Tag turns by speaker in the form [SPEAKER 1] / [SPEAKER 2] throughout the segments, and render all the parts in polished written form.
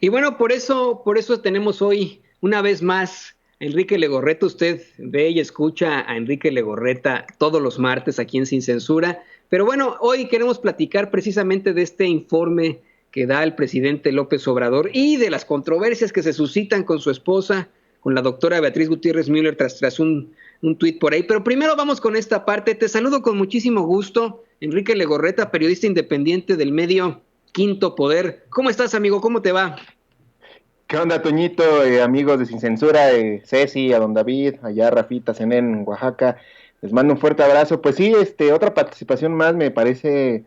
[SPEAKER 1] Y bueno, por eso tenemos hoy una vez más a Enrique Legorreta. Usted ve y escucha a Enrique Legorreta todos los martes aquí en Sin Censura. Pero bueno, hoy queremos platicar precisamente de este informe que da el presidente López Obrador y de las controversias que se suscitan con su esposa, con la doctora Beatriz Gutiérrez Müller, tras un tuit por ahí. Pero primero vamos con esta parte. Te saludo con muchísimo gusto, Enrique Legorreta, periodista independiente del medio Quinto Poder. ¿Cómo estás, amigo? ¿Cómo te va?
[SPEAKER 2] ¿Qué onda, Toñito? Amigos de Sin Censura, Ceci, a don David, allá Rafita, Zenén, en Oaxaca. Les mando un fuerte abrazo. Pues sí, otra participación más. Me parece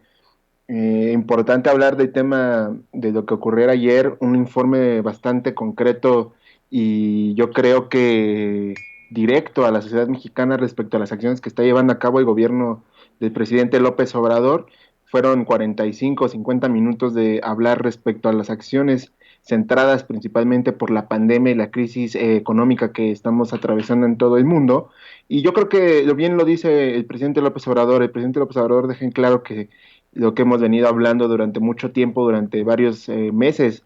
[SPEAKER 2] importante hablar del tema de lo que ocurrió ayer, un informe bastante concreto y yo creo que directo a la sociedad mexicana respecto a las acciones que está llevando a cabo el gobierno del presidente López Obrador. Fueron 45 o 50 minutos de hablar respecto a las acciones centradas principalmente por la pandemia y la crisis económica que estamos atravesando en todo el mundo. Y yo creo que lo bien lo dice el presidente López Obrador. El presidente López Obrador deja en claro que lo que hemos venido hablando durante mucho tiempo, durante varios meses,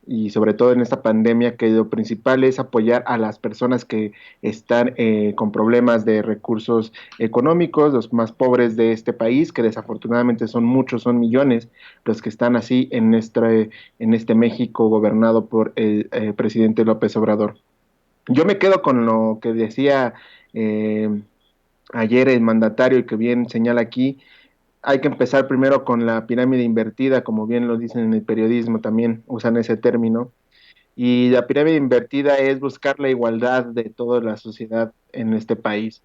[SPEAKER 2] y sobre todo en esta pandemia, que lo principal es apoyar a las personas que están con problemas de recursos económicos, los más pobres de este país, que desafortunadamente son muchos, son millones los que están así en este México gobernado por el presidente López Obrador. Yo me quedo con lo que decía eh, ayer el mandatario y que bien señala aquí. Hay que empezar primero con la pirámide invertida, como bien lo dicen en el periodismo, también usan ese término. Y la pirámide invertida es buscar la igualdad de toda la sociedad en este país,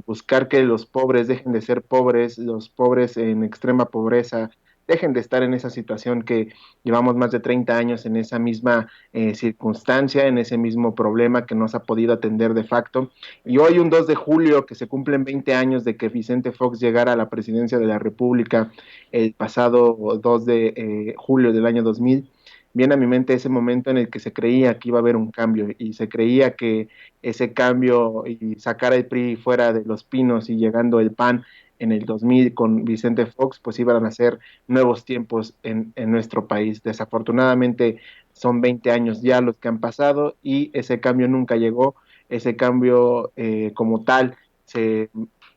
[SPEAKER 2] buscar que los pobres dejen de ser pobres, los pobres en extrema pobreza dejen de estar en esa situación que llevamos más de 30 años en esa misma circunstancia, en ese mismo problema que no se ha podido atender de facto. Y hoy, un 2 de julio, que se cumplen 20 años de que Vicente Fox llegara a la presidencia de la República el pasado 2 de julio del año 2000, viene a mi mente ese momento en el que se creía que iba a haber un cambio y se creía que ese cambio y sacar el PRI fuera de los pinos y llegando el PAN en el 2000 con Vicente Fox, pues iban a ser nuevos tiempos en nuestro país. Desafortunadamente son 20 años ya los que han pasado y ese cambio nunca llegó. Ese cambio como tal se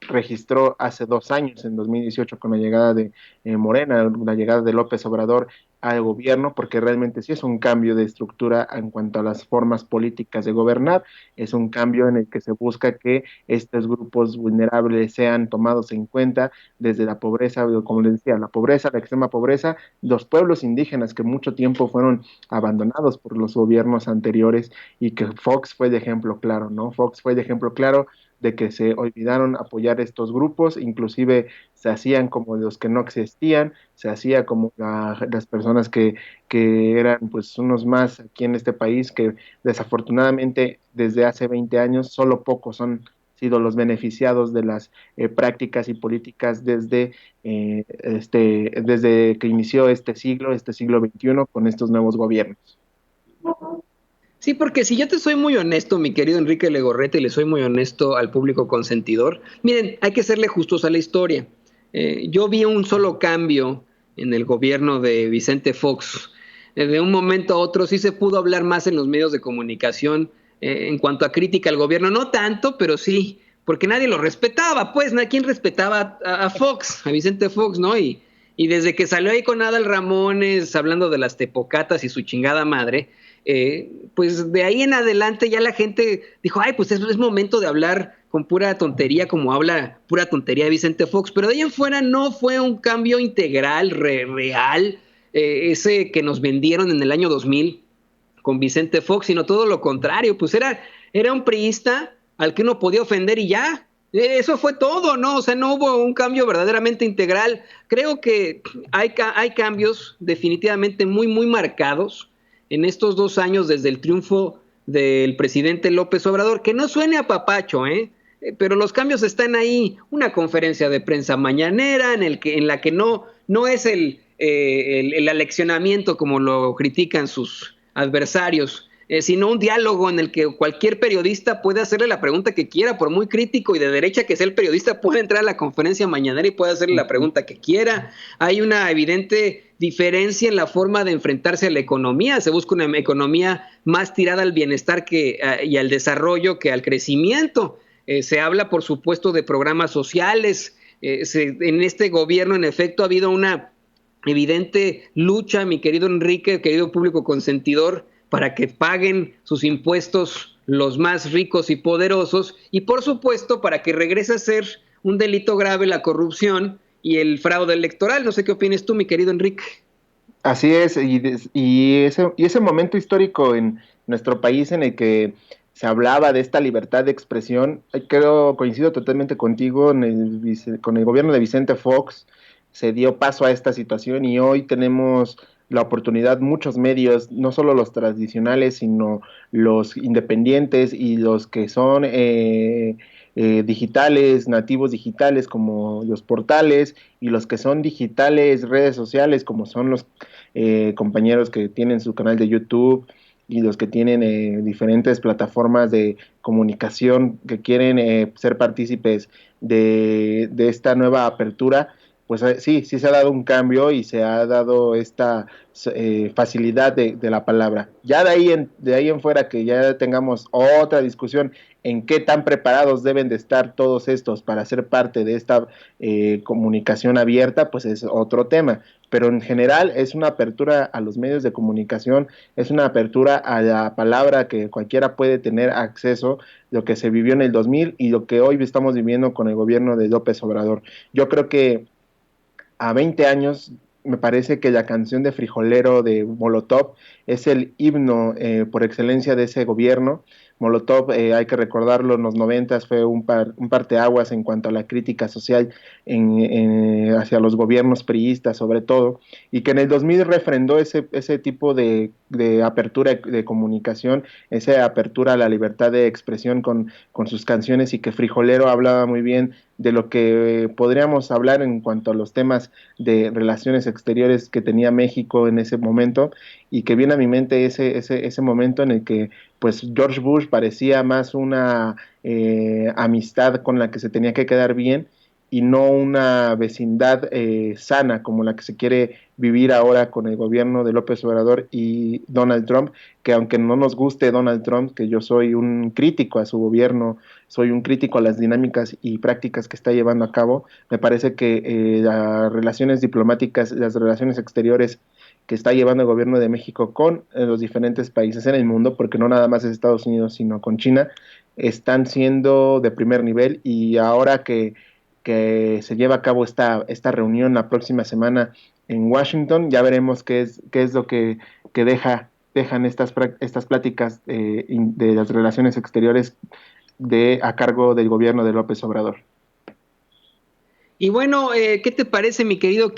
[SPEAKER 2] registró hace 2 años, en 2018, con la llegada de Morena, la llegada de López Obrador al gobierno, porque realmente sí es un cambio de estructura en cuanto a las formas políticas de gobernar, es un cambio en el que se busca que estos grupos vulnerables sean tomados en cuenta desde la pobreza, como les decía, la pobreza, la extrema pobreza, los pueblos indígenas que mucho tiempo fueron abandonados por los gobiernos anteriores y que Fox fue de ejemplo claro, ¿no? Fox fue de ejemplo claro de que se olvidaron apoyar estos grupos, inclusive se hacían como los que no existían, se hacía como las personas que eran pues unos más aquí en este país, que desafortunadamente desde hace 20 años solo pocos han sido los beneficiados de las prácticas y políticas desde que inició este siglo XXI, con estos nuevos gobiernos.
[SPEAKER 1] Sí, porque si yo te soy muy honesto, mi querido Enrique Legorreta, y le soy muy honesto al público consentidor, miren, hay que serle justos a la historia. Yo vi un solo cambio en el gobierno de Vicente Fox. De un momento a otro sí se pudo hablar más en los medios de comunicación en cuanto a crítica al gobierno, no tanto, pero sí, porque nadie lo respetaba, pues, ¿quién respetaba a Fox, a Vicente Fox, ¿no? Y desde que salió ahí con Adal Ramones hablando de las tepocatas y su chingada madre, pues de ahí en adelante ya la gente dijo, ay, pues es momento de hablar con pura tontería como habla pura tontería de Vicente Fox, pero de ahí en fuera no fue un cambio integral, real, ese que nos vendieron en el año 2000 con Vicente Fox, sino todo lo contrario, pues era un priista al que uno podía ofender y ya. Eso fue todo, ¿no? O sea, no hubo un cambio verdaderamente integral. Creo que hay cambios definitivamente muy, muy marcados en estos 2 años desde el triunfo del presidente López Obrador, que no suene a papacho, pero los cambios están ahí. Una conferencia de prensa mañanera en la que no es el aleccionamiento como lo critican sus adversarios, sino un diálogo en el que cualquier periodista puede hacerle la pregunta que quiera, por muy crítico y de derecha que sea el periodista, puede entrar a la conferencia mañanera y puede hacerle la pregunta que quiera. Hay una evidente diferencia en la forma de enfrentarse a la economía. Se busca una economía más tirada al bienestar y al desarrollo que al crecimiento. Se habla, por supuesto, de programas sociales. En este gobierno, en efecto, ha habido una evidente lucha, mi querido Enrique, querido público consentidor, para que paguen sus impuestos los más ricos y poderosos, y por supuesto para que regrese a ser un delito grave la corrupción y el fraude electoral. No sé qué opinas tú, mi querido Enrique.
[SPEAKER 2] Así es, y ese momento histórico en nuestro país en el que se hablaba de esta libertad de expresión, creo, coincido totalmente contigo, con el gobierno de Vicente Fox se dio paso a esta situación y hoy tenemos la oportunidad, muchos medios, no solo los tradicionales, sino los independientes y los que son digitales, nativos digitales, como los portales, y los que son digitales, redes sociales, como son los compañeros que tienen su canal de YouTube y los que tienen diferentes plataformas de comunicación que quieren ser partícipes de esta nueva apertura, pues sí, sí se ha dado un cambio y se ha dado esta facilidad de la palabra. Ya de ahí en fuera que ya tengamos otra discusión en qué tan preparados deben de estar todos estos para ser parte de esta comunicación abierta, pues es otro tema. Pero en general es una apertura a los medios de comunicación, es una apertura a la palabra que cualquiera puede tener acceso, lo que se vivió en el 2000 y lo que hoy estamos viviendo con el gobierno de López Obrador. Yo creo que a 20 años me parece que la canción de Frijolero de Molotov es el himno por excelencia de ese gobierno. Molotov, hay que recordarlo, en los 90 fue un parteaguas en cuanto a la crítica social hacia los gobiernos priistas sobre todo, y que en el 2000 refrendó ese tipo de apertura de comunicación, esa apertura a la libertad de expresión con sus canciones, y que Frijolero hablaba muy bien de lo que podríamos hablar en cuanto a los temas de relaciones exteriores que tenía México en ese momento, y que viene a mi mente ese momento en el que pues George Bush parecía más una amistad con la que se tenía que quedar bien y no una vecindad sana como la que se quiere vivir ahora con el gobierno de López Obrador y Donald Trump, que aunque no nos guste Donald Trump, que yo soy un crítico a su gobierno, soy un crítico a las dinámicas y prácticas que está llevando a cabo, me parece que las relaciones diplomáticas, las relaciones exteriores que está llevando el gobierno de México con los diferentes países en el mundo, porque no nada más es Estados Unidos, sino con China, están siendo de primer nivel, y ahora que se lleva a cabo esta reunión la próxima semana en Washington, ya veremos qué es lo que dejan estas pláticas de las relaciones exteriores a cargo del gobierno de López Obrador.
[SPEAKER 1] Y bueno, ¿qué te parece, mi querido